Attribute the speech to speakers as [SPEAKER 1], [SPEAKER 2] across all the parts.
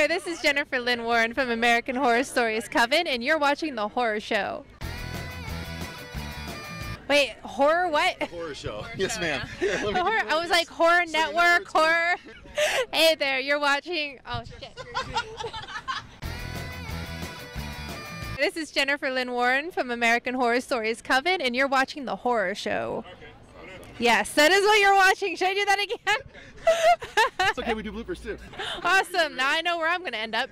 [SPEAKER 1] there, this is Jennifer Lynn Warren from American Horror Stories Coven, and you're watching The Horror Show. Wait, horror what?
[SPEAKER 2] Horror show. Yes, ma'am.
[SPEAKER 1] I was like, Horror Network, horror. Hey there, you're watching. Oh, shit. This is Jennifer Lynn Warren from American Horror Stories Coven, and you're watching The Horror Show. Yes, that is what you're watching. Should I do that again?
[SPEAKER 2] It's okay, we do bloopers too.
[SPEAKER 1] Awesome. Now I know where I'm going to end up.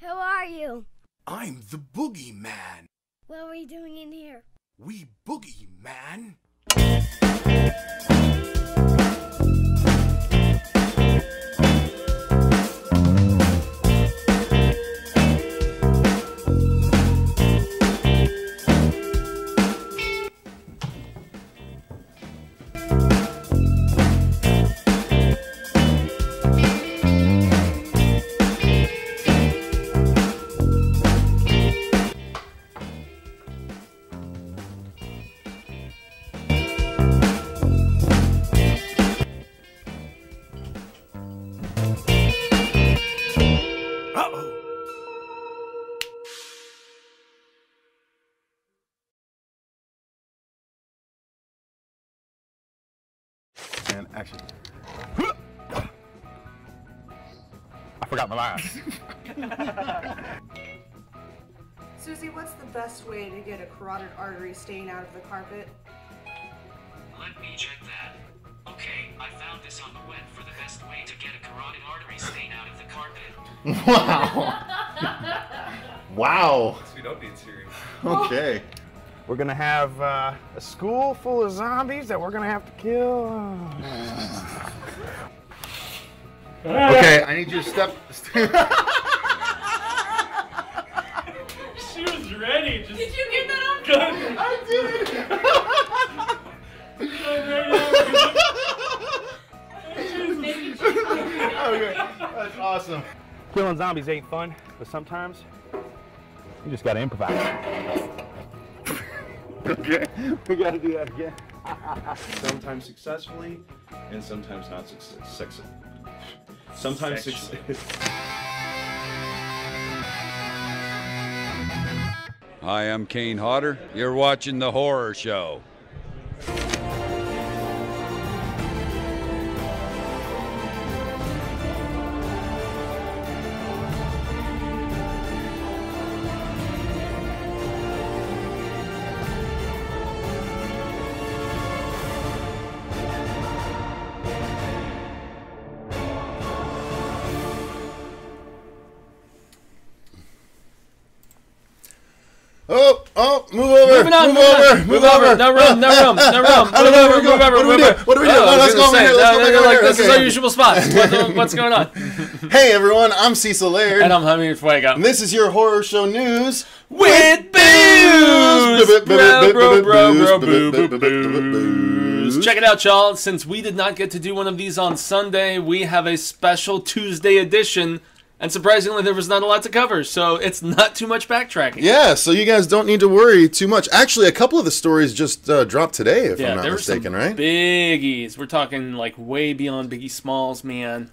[SPEAKER 3] Who are you?
[SPEAKER 4] I'm the boogeyman.
[SPEAKER 3] What are we doing in here?
[SPEAKER 4] We boogie, man.
[SPEAKER 2] And action. I forgot my lines.
[SPEAKER 5] Susie, what's the best way to get a carotid artery stain out of the carpet?
[SPEAKER 6] Let me check that. Okay, I found this on the web for the best way to get a carotid artery stain out of the carpet.
[SPEAKER 2] Wow. Wow.
[SPEAKER 7] We don't need Siri.
[SPEAKER 2] Okay.
[SPEAKER 8] We're gonna have a school full of zombies that we're gonna have to kill.
[SPEAKER 2] Okay, I need you to step.
[SPEAKER 7] She was ready. Just
[SPEAKER 5] Did you get that on?
[SPEAKER 7] go.
[SPEAKER 2] I did. Okay, that's awesome.
[SPEAKER 8] Killing zombies ain't fun, but sometimes you just gotta improvise.
[SPEAKER 2] Okay, we gotta do that again.
[SPEAKER 7] Sometimes successfully, and sometimes not successful. Sometimes successful.
[SPEAKER 9] Hi, I'm Kane Hodder. You're watching The Horror Show.
[SPEAKER 2] Oh, move over.
[SPEAKER 7] Moving on,
[SPEAKER 2] move over.
[SPEAKER 7] Move over. No room. No room. No room.
[SPEAKER 2] I don't know where we're going.
[SPEAKER 7] Move over.
[SPEAKER 2] What do we do? What do we do?
[SPEAKER 7] Oh,
[SPEAKER 2] Let's go over here. Let's go back over here.
[SPEAKER 7] This is our usual spot. What's going on?
[SPEAKER 2] Hey everyone, I'm Cecil Laird.
[SPEAKER 7] And I'm Jaime Fuego.
[SPEAKER 2] And this is your horror show news
[SPEAKER 7] with booze. Booze. Check it out, y'all. Since we did not get to do one of these on Sunday, we have a special Tuesday edition. And surprisingly, there was not a lot to cover, so it's not too much backtracking.
[SPEAKER 2] Yeah, so you guys don't need to worry too much. Actually, a couple of the stories just dropped today, if I'm not mistaken, right?
[SPEAKER 7] Biggies. We're talking like way beyond Biggie Smalls, man.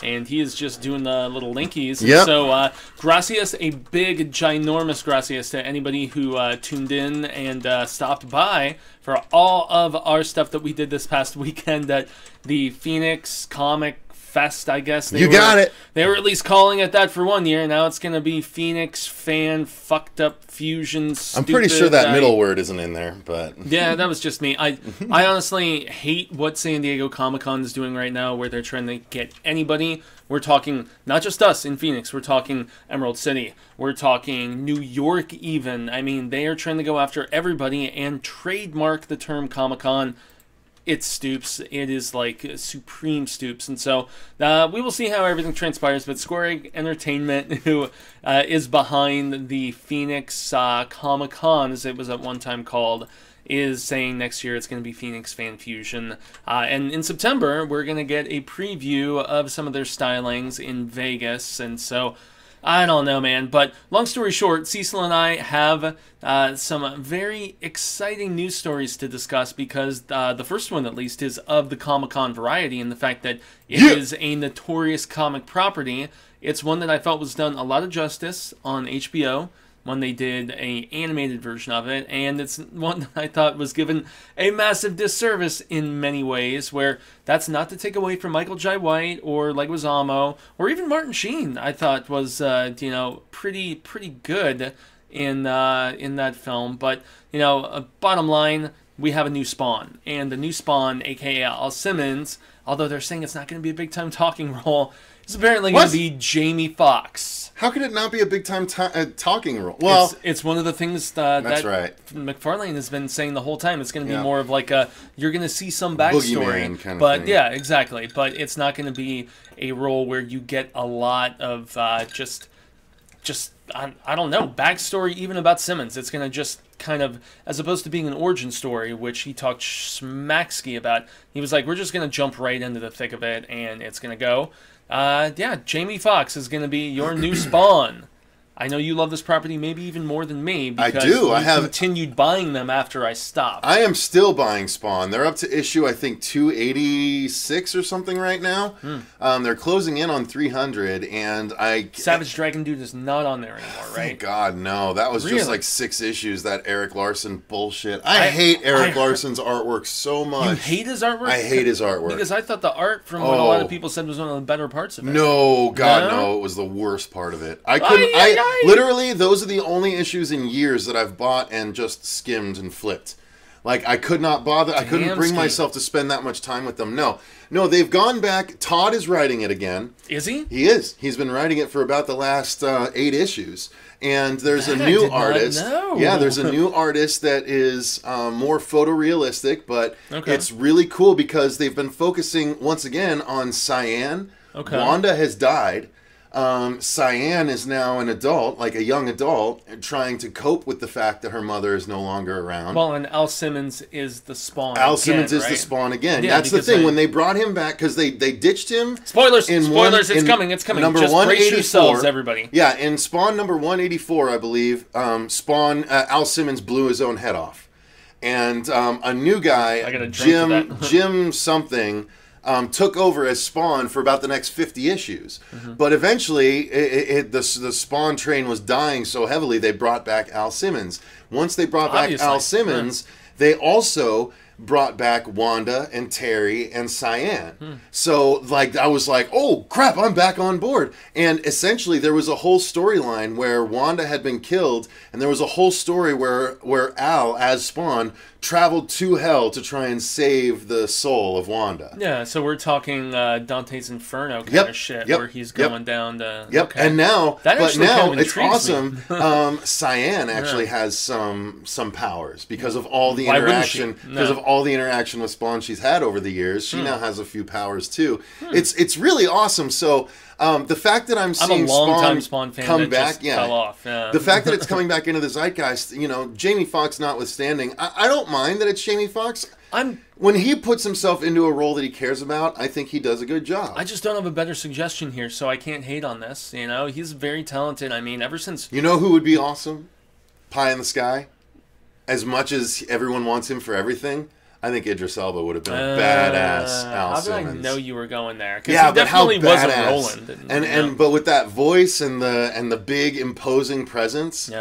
[SPEAKER 7] And he is just doing the little linkies.
[SPEAKER 2] Yep.
[SPEAKER 7] So, gracias, a big, ginormous gracias to anybody who tuned in and stopped by for all of our stuff that we did this past weekend at the Phoenix Comic Fest, I guess.
[SPEAKER 2] You got it.
[SPEAKER 7] They were at least calling it that for 1 year. Now it's going to be Phoenix Fan Fucked Up Fusion.
[SPEAKER 2] I'm pretty sure that middle word isn't in there, but
[SPEAKER 7] yeah, that was just me. I honestly hate what San Diego Comic-Con is doing right now, where they're trying to get anybody. We're talking not just us in Phoenix. We're talking Emerald City. We're talking New York even. I mean, they are trying to go after everybody and trademark the term Comic-Con. It stoops. It is like supreme stoops. And so we will see how everything transpires. But Square Entertainment, who is behind the Phoenix Comic-Con, as it was at one time called, is saying next year it's going to be Phoenix Fan Fusion. And in September, we're going to get a preview of some of their stylings in Vegas. And so I don't know, man. But long story short, Cecil and I have some very exciting news stories to discuss because the first one, at least, is of the Comic-Con variety and the fact that it is a notorious comic property. It's one that I felt was done a lot of justice on HBO when they did an animated version of it, and it's one that I thought was given a massive disservice in many ways, where that's not to take away from Michael Jai White or Leguizamo or even Martin Sheen. I thought was pretty good in that film, but bottom line, we have a new Spawn, and the new Spawn, aka Al Simmons, although they're saying it's not going to be a big time talking role, is apparently going to be Jamie Foxx.
[SPEAKER 2] How could it not be a big-time talking role? Well,
[SPEAKER 7] it's one of the things that McFarlane has been saying the whole time. It's going to be more of like you're going to see some backstory,
[SPEAKER 2] kind of
[SPEAKER 7] but
[SPEAKER 2] thing.
[SPEAKER 7] Yeah, exactly. But it's not going to be a role where you get a lot of just I don't know, backstory even about Simmons. It's going to just kind of, as opposed to being an origin story, which he talked smacksky about, he was like, we're just going to jump right into the thick of it, and it's going to go. Jamie Foxx is going to be your new Spawn. I know you love this property maybe even more than me because
[SPEAKER 2] I do.
[SPEAKER 7] I have continued buying them after I stopped.
[SPEAKER 2] I am still buying Spawn. They're up to issue, I think, 286 or something right now. They're closing in on 300, and
[SPEAKER 7] Savage Dragon Dude is not on there anymore, right?
[SPEAKER 2] Thank God, no. That was just like 6 issues, that Eric Larson bullshit. I hate Eric Larson's artwork so much.
[SPEAKER 7] You hate his artwork?
[SPEAKER 2] I hate his artwork.
[SPEAKER 7] Because I thought the art, from what a lot of people said, was one of the better parts of it.
[SPEAKER 2] No, God, no. It was the worst part of it. I couldn't... Literally, those are the only issues in years that I've bought and just skimmed and flipped. Like, I could not bother. I couldn't bring myself to spend that much time with them. No, they've gone back. Todd is writing it again.
[SPEAKER 7] Is he?
[SPEAKER 2] He is. He's been writing it for about the last 8 issues. And there's a new artist. Yeah, there's a new artist that is more photorealistic, but it's really cool because they've been focusing once again on Cyan. Wanda has died. Cyan is now an adult, like a young adult, trying to cope with the fact that her mother is no longer around.
[SPEAKER 7] Well, and Al Simmons is the Spawn
[SPEAKER 2] Simmons is the Spawn again. Yeah, that's the thing. When they brought him back, because they ditched him...
[SPEAKER 7] Spoilers! It's coming.
[SPEAKER 2] Number
[SPEAKER 7] just
[SPEAKER 2] 184,
[SPEAKER 7] brace yourselves, everybody.
[SPEAKER 2] Yeah, in Spawn number 184, I believe, Al Simmons blew his own head off. And a new guy, Jim something... took over as Spawn for about the next 50 issues. But eventually, the Spawn train was dying so heavily, they brought back Al Simmons. Once they brought back Al Simmons, they also brought back Wanda and Terry and Cyan. So, like, I was like, oh, crap, I'm back on board. And essentially, there was a whole storyline where Wanda had been killed, and there was a whole story where Al, as Spawn, traveled to hell to try and save the soul of Wanda.
[SPEAKER 7] Yeah, so we're talking Dante's Inferno kind of shit, where he's going down to...
[SPEAKER 2] Okay. And now, it's awesome. Cyan actually has some powers because of all the interaction. Because of all the interaction with Spawn she's had over the years, she now has a few powers too. It's really awesome. So the fact that I'm seeing
[SPEAKER 7] Spawn fan
[SPEAKER 2] come back,
[SPEAKER 7] fell off. Yeah.
[SPEAKER 2] The fact that it's coming back into the zeitgeist, Jamie Foxx notwithstanding, I don't mind that it's Jamie Foxx. When he puts himself into a role that he cares about, I think he does a good job.
[SPEAKER 7] I just don't have a better suggestion here, so I can't hate on this. He's very talented. I mean, ever since...
[SPEAKER 2] You know who would be awesome? Pie in the Sky. As much as everyone wants him for everything, I think Idris Elba would have been a badass Al Simmons.
[SPEAKER 7] How did I know you were going there? Because he definitely wasn't Roland.
[SPEAKER 2] But with that voice and the big imposing presence,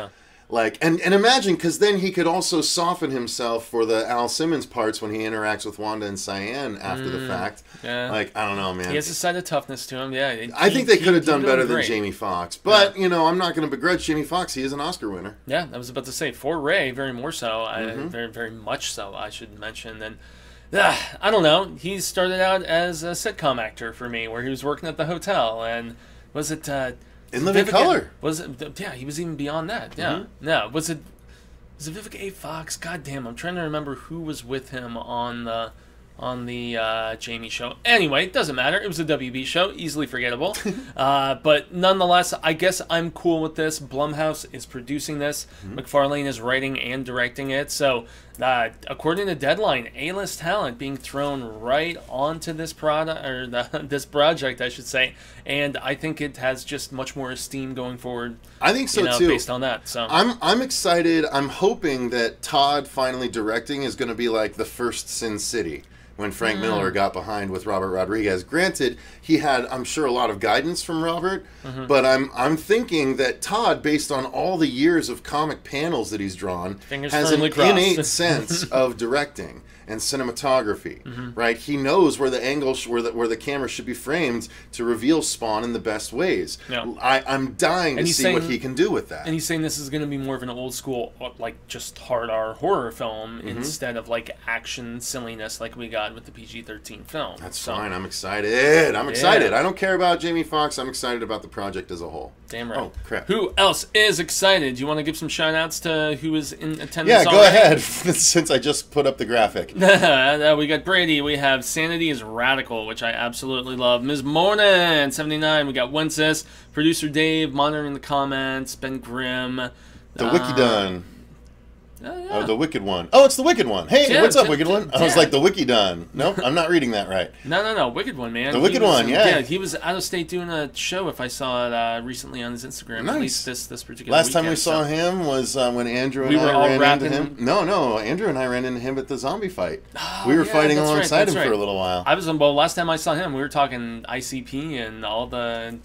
[SPEAKER 2] Like, and imagine, because then he could also soften himself for the Al Simmons parts when he interacts with Wanda and Cyan after the fact.
[SPEAKER 7] Yeah.
[SPEAKER 2] Like, I don't know, man.
[SPEAKER 7] He has a side of toughness to him, yeah.
[SPEAKER 2] I think they could have done better than
[SPEAKER 7] great.
[SPEAKER 2] Jamie Foxx. But, you know, I'm not going to begrudge Jamie Foxx. He is an Oscar winner.
[SPEAKER 7] Yeah, I was about to say, for Ray, very more so. Very, very much so, I should mention. And I don't know. He started out as a sitcom actor for me, where he was working at the hotel. And was it...
[SPEAKER 2] In Living Color.
[SPEAKER 7] Was it? Yeah, he was even beyond that. Yeah. Yeah. Was it Vivica A. Fox? God damn, I'm trying to remember who was with him on the Jamie show. Anyway, it doesn't matter. It was a WB show, easily forgettable. But nonetheless, I guess I'm cool with this. Blumhouse is producing this. McFarlane is writing and directing it. So, according to Deadline, A-list talent being thrown right onto this product, or this project, I should say. And I think it has just much more esteem going forward.
[SPEAKER 2] I think so too.
[SPEAKER 7] Based on that, so
[SPEAKER 2] I'm excited. I'm hoping that Todd finally directing is going to be like the first Sin City, when Frank Miller got behind with Robert Rodriguez. Granted, he had, I'm sure, a lot of guidance from Robert, but I'm thinking that Todd, based on all the years of comic panels that he's drawn, has an innate sense of directing and cinematography, right? He knows where the angle, where the camera should be framed to reveal Spawn in the best ways. Yeah. I'm dying to see what he can do with that.
[SPEAKER 7] And he's saying this is going to be more of an old school, like just hard R horror film instead of like action silliness like we got with the PG-13 film.
[SPEAKER 2] That's fine. I'm excited. I'm excited. I don't care about Jamie Foxx. I'm excited about the project as a whole.
[SPEAKER 7] Damn right.
[SPEAKER 2] Oh, crap.
[SPEAKER 7] Who else is excited? Do you want to give some shout-outs to who is in attendance?
[SPEAKER 2] Yeah, go ahead, since I just put up the graphic.
[SPEAKER 7] We got Brady. We have Sanity is Radical, which I absolutely love. Ms. Mornin, 79. We got Wences. Producer Dave, monitoring the comments. Ben Grimm.
[SPEAKER 2] The Wiki Done. Oh, the Wicked One. Oh, it's the Wicked One. Hey, what's up, Wicked One? I was like, the Wiki Done. Nope, I'm not reading that right.
[SPEAKER 7] No, Wicked One, man.
[SPEAKER 2] The Wicked One, yeah.
[SPEAKER 7] Yeah, he was out of state doing a show, if I saw it recently on his Instagram.
[SPEAKER 2] Nice.
[SPEAKER 7] At least this particular
[SPEAKER 2] Last
[SPEAKER 7] weekend,
[SPEAKER 2] time we saw him was when Andrew and
[SPEAKER 7] we were
[SPEAKER 2] I
[SPEAKER 7] all
[SPEAKER 2] ran into him. No, Andrew and I ran into him at the zombie fight.
[SPEAKER 7] Oh,
[SPEAKER 2] we were fighting alongside him
[SPEAKER 7] right.
[SPEAKER 2] for a little while.
[SPEAKER 7] Last time I saw him, we were talking ICP and all the,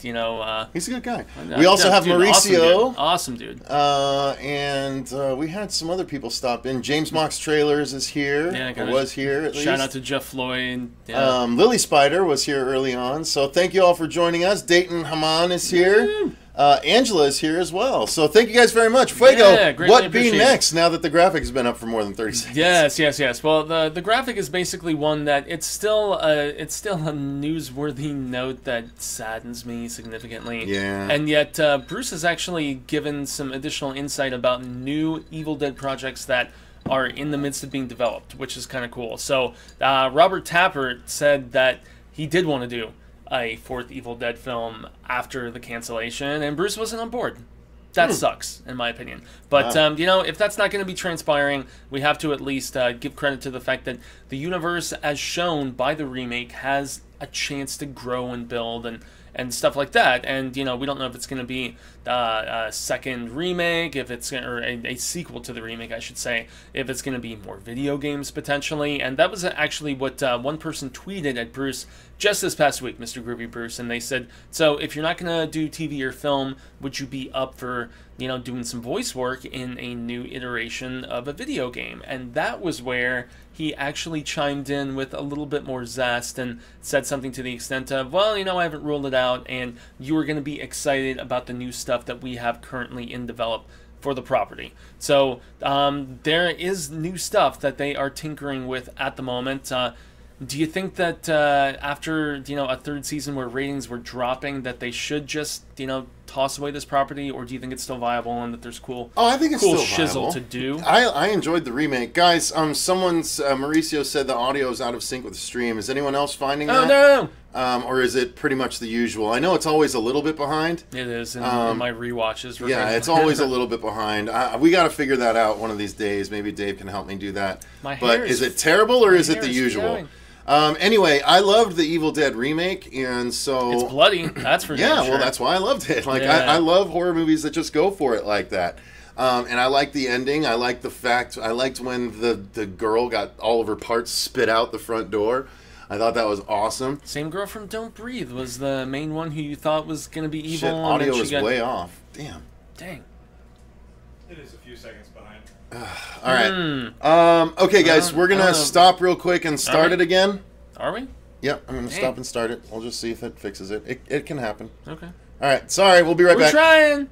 [SPEAKER 2] he's a good guy. We also have Mauricio.
[SPEAKER 7] Awesome dude.
[SPEAKER 2] And we had some other people stop in. James Mox Trailers is here. Yeah, was here at least.
[SPEAKER 7] Shout out to Jeff Floyd.
[SPEAKER 2] Yeah. Lily Spider was here early on. So thank you all for joining us. Dayton Haman is here. Angela is here as well. So thank you guys very much. Fuego, what be next now that the graphic has been up for more than 30 seconds?
[SPEAKER 7] Yes. Well, the graphic is basically one that it's still a newsworthy note that saddens me significantly.
[SPEAKER 2] Yeah.
[SPEAKER 7] And yet Bruce has actually given some additional insight about new Evil Dead projects that are in the midst of being developed, which is kind of cool. So Robert Tappert said that he did want to do a fourth Evil Dead film after the cancellation, and Bruce wasn't on board. That sucks, in my opinion. But, if that's not going to be transpiring, we have to at least give credit to the fact that the universe, as shown by the remake, has a chance to grow and build and stuff like that. And, we don't know if it's going to be a second remake, if it's or a sequel to the remake, I should say, if it's going to be more video games potentially. And that was actually what one person tweeted at Bruce just this past week, Mr. Groovy Bruce, and they said, so if you're not going to do TV or film, would you be up for, doing some voice work in a new iteration of a video game? And that was where he actually chimed in with a little bit more zest and said something to the extent of, well, I haven't ruled it out, and you are going to be excited about the new stuff that we have currently in develop for the property. So there is new stuff that they are tinkering with at the moment. Do you think that after a third season where ratings were dropping, that they should just toss away this property, or do you think it's still viable and that there's
[SPEAKER 2] I think it's
[SPEAKER 7] cool
[SPEAKER 2] still
[SPEAKER 7] shizzle
[SPEAKER 2] viable
[SPEAKER 7] to do?
[SPEAKER 2] I enjoyed the remake, guys. Someone's Mauricio said the audio is out of sync with the stream. Is anyone else finding that?
[SPEAKER 7] No.
[SPEAKER 2] Or is it pretty much the usual? I know it's always a little bit behind.
[SPEAKER 7] It is in my rewatches.
[SPEAKER 2] Yeah, it's always a little bit behind. We got to figure that out one of these days. Maybe Dave can help me do that. But is it terrible or is it the usual? Anyway, I loved the Evil Dead remake, and so
[SPEAKER 7] it's bloody. That's for
[SPEAKER 2] yeah.
[SPEAKER 7] sure.
[SPEAKER 2] Well, that's why I loved it. I love horror movies that just go for it like that. And I liked the ending. I liked the fact. I liked when the girl got all of her parts spit out the front door. I thought that was awesome.
[SPEAKER 7] Same girl from Don't Breathe was the main one who you thought was going to be evil.
[SPEAKER 2] Shit, audio is way off. Damn.
[SPEAKER 7] Dang.
[SPEAKER 10] It is a few seconds behind.
[SPEAKER 2] All right. Okay, guys, we're gonna stop real quick and start it again.
[SPEAKER 7] Are we?
[SPEAKER 2] Yep, I'm gonna stop and start it. We'll just see if it fixes it. It can happen.
[SPEAKER 7] Okay.
[SPEAKER 2] All right. Sorry, we'll be right back.
[SPEAKER 7] We're trying.